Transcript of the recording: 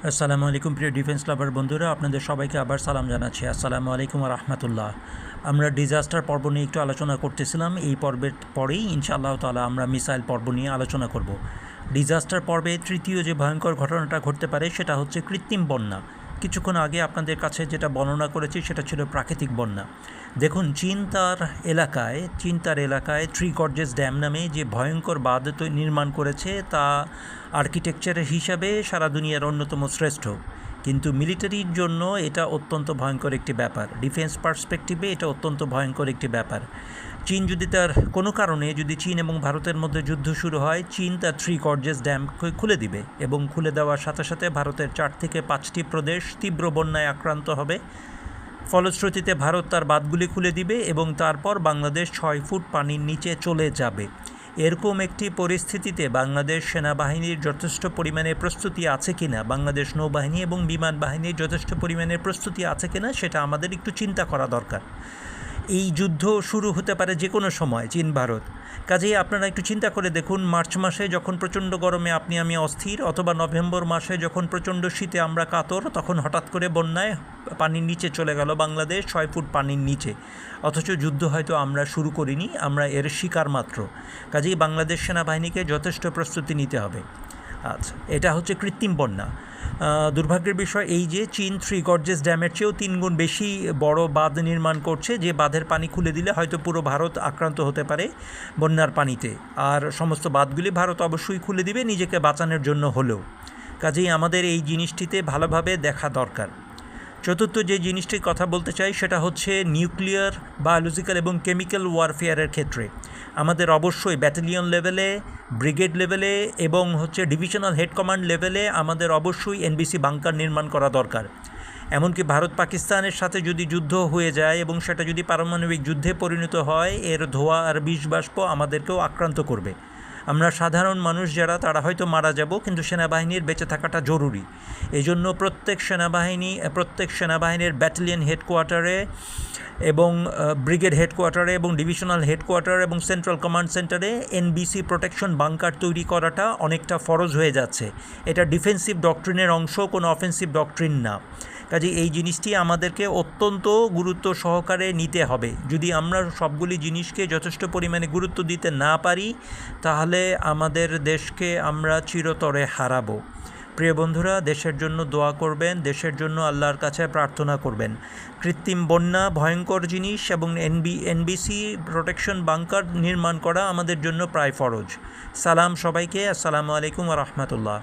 আসসালামু আলাইকুম প্রিয় ডিফেন্স লাভার বন্ধুরা, আপনাদের সবাইকে আবার সালাম জানাচ্ছি। আসসালামু আলাইকুম রাহমাতুল্লাহ। আমরা ডিজাস্টার পর্ব নিয়ে একটু আলোচনা করতেছিলাম। এই পর্বের পরেই ইনশাআল্লাহ তাআলা আমরা মিসাইল পর্ব নিয়ে আলোচনা করব। ডিজাস্টার পর্বে তৃতীয় যে ভয়ঙ্কর ঘটনাটা ঘটতে পারে সেটা হচ্ছে কৃত্রিম বন্যা। কিছুক্ষণ আগে আপনাদের কাছে যেটা বর্ণনা করেছি সেটা ছিল প্রাকৃতিক বন্যা। দেখুন, চীন তার এলাকায় থ্রি গর্জেস ড্যাম নামে যে ভয়ঙ্কর বাঁধ নির্মাণ করেছে তা আর্কিটেকচারের হিসাবে সারা দুনিয়ার অন্যতম শ্রেষ্ঠ, কিন্তু মিলিটারির জন্য এটা অত্যন্ত ভয়ঙ্কর একটি ব্যাপার। ডিফেন্স পার্সপেক্টিভে এটা অত্যন্ত ভয়ঙ্কর একটি ব্যাপার। চীন যদি তার কোনো কারণে যদি চীন এবং ভারতের মধ্যে যুদ্ধ শুরু হয়, চীন তার থ্রি গর্জেস ড্যাম খুলে দিবে এবং খুলে দেওয়ার সাথে সাথে ভারতের 4 থেকে 5টি প্রদেশ তীব্র বন্যায় আক্রান্ত হবে। ফলশ্রুতিতে ভারত তার বাঁধগুলি খুলে দিবে এবং তারপর বাংলাদেশ 6 ফুট পানির নিচে চলে যাবে। এরকম একটি পরিস্থিতিতে বাংলাদেশ সেনাবাহিনীর যথেষ্ট পরিমাণে প্রস্তুতি আছে কিনা, বাংলাদেশ নৌবাহিনী এবং বিমান বাহিনীর যথেষ্ট পরিমাণে প্রস্তুতি আছে কিনা সেটা আমাদের একটু চিন্তা করা দরকার। এই যুদ্ধ শুরু হতে পারে যে কোনো সময় চীন ভারত। কাজেই আপনারা একটু চিন্তা করে দেখুন, মার্চ মাসে যখন প্রচণ্ড গরমে আপনি আমি অস্থির, অথবা নভেম্বর মাসে যখন প্রচণ্ড শীতে আমরা কাতর, তখন হঠাৎ করে বন্যায় পানির নিচে চলে গেল বাংলাদেশ 6 ফুট পানির নিচে। অথচ যুদ্ধ হয়তো আমরা শুরু করিনি, আমরা এর শিকার মাত্র। কাজেই বাংলাদেশ সেনাবাহিনীকে যথেষ্ট প্রস্তুতি নিতে হবে। আচ্ছা, এটা হচ্ছে কৃত্রিম বন্যা। দুর্ভাগ্যের বিষয় এই যে চীন থ্রি গর্জেস ড্যামের চেয়েও 3 গুণ বেশি বড় বাঁধ নির্মাণ করছে, যে বাঁধের পানি খুলে দিলে হয়তো পুরো ভারত আক্রান্ত হতে পারে বন্যার পানিতে। আর সমস্ত বাঁধগুলি ভারত অবশ্যই খুলে দিবে নিজেকে বাঁচানোর জন্য হলেও। কাজেই আমাদের এই জিনিসটিতে ভালোভাবে দেখা দরকার। চতুর্থ যে জিনিসটির কথা বলতে চাই সেটা হচ্ছে নিউক্লিয়ার, বায়োলজিক্যাল এবং কেমিক্যাল ওয়ারফেয়ারের ক্ষেত্রে আমাদের অবশ্যই ব্যাটালিয়ন লেভেলে, ব্রিগেড লেভেলে এবং ডিভিশনাল হেড কমান্ড লেভেলে আমাদের অবশ্যই এনবিসি বাংকার নির্মাণ করা দরকার। এমনকি ভারত পাকিস্তানের সাথে যদি যুদ্ধ হয়ে যায় এবং সেটা যদি পারমাণবিক যুদ্ধে পরিণত হয়, এর ধোঁয়া আর বিষ বাষ্প আমাদেরকেও আক্রান্ত করবে। আমরা সাধারণ মানুষ যারা, তারা হয়তো মারা যাব, কিন্তু সেনাবাহিনীর বেঁচে থাকাটা জরুরি। এই জন্য প্রত্যেক সেনাবাহিনীর ব্যাটালিয়ন হেডকোয়ার্টারে এবং ব্রিগেড হেডকোয়ার্টারে এবং ডিভিশনাল হেডকোয়ার্টার এবং সেন্ট্রাল কমান্ড সেন্টারে এনবিসি প্রোটেকশন বাংকার তৈরি করাটা অনেকটা ফরজ হয়ে যাচ্ছে। এটা ডিফেন্সিভ ডক্ট্রিনের অংশ, কোনো অফেন্সিভ ডক্ট্রিন না। কাজে এই জিনিসটি আমাদেরকে অত্যন্ত গুরুত্ব সহকারে নিতে হবে। যদি আমরা সবগুলি জিনিসকে যথেষ্ট পরিমাণে গুরুত্ব দিতে না পারি, তাহলে আমাদের দেশকে আমরা চিরতরে হারাবো। প্রিয় বন্ধুরা, দেশের জন্য দোয়া করবেন, দেশের জন্য আল্লাহর কাছে প্রার্থনা করবেন। কৃত্রিম বন্যা ভয়ঙ্কর জিনিস এবং এনবিসি প্রোটেকশন বাংকার নির্মাণ করা আমাদের জন্য প্রায় ফরজ। সালাম সবাইকে, আসসালামু আলাইকুম ওয়া রাহমাতুল্লাহ।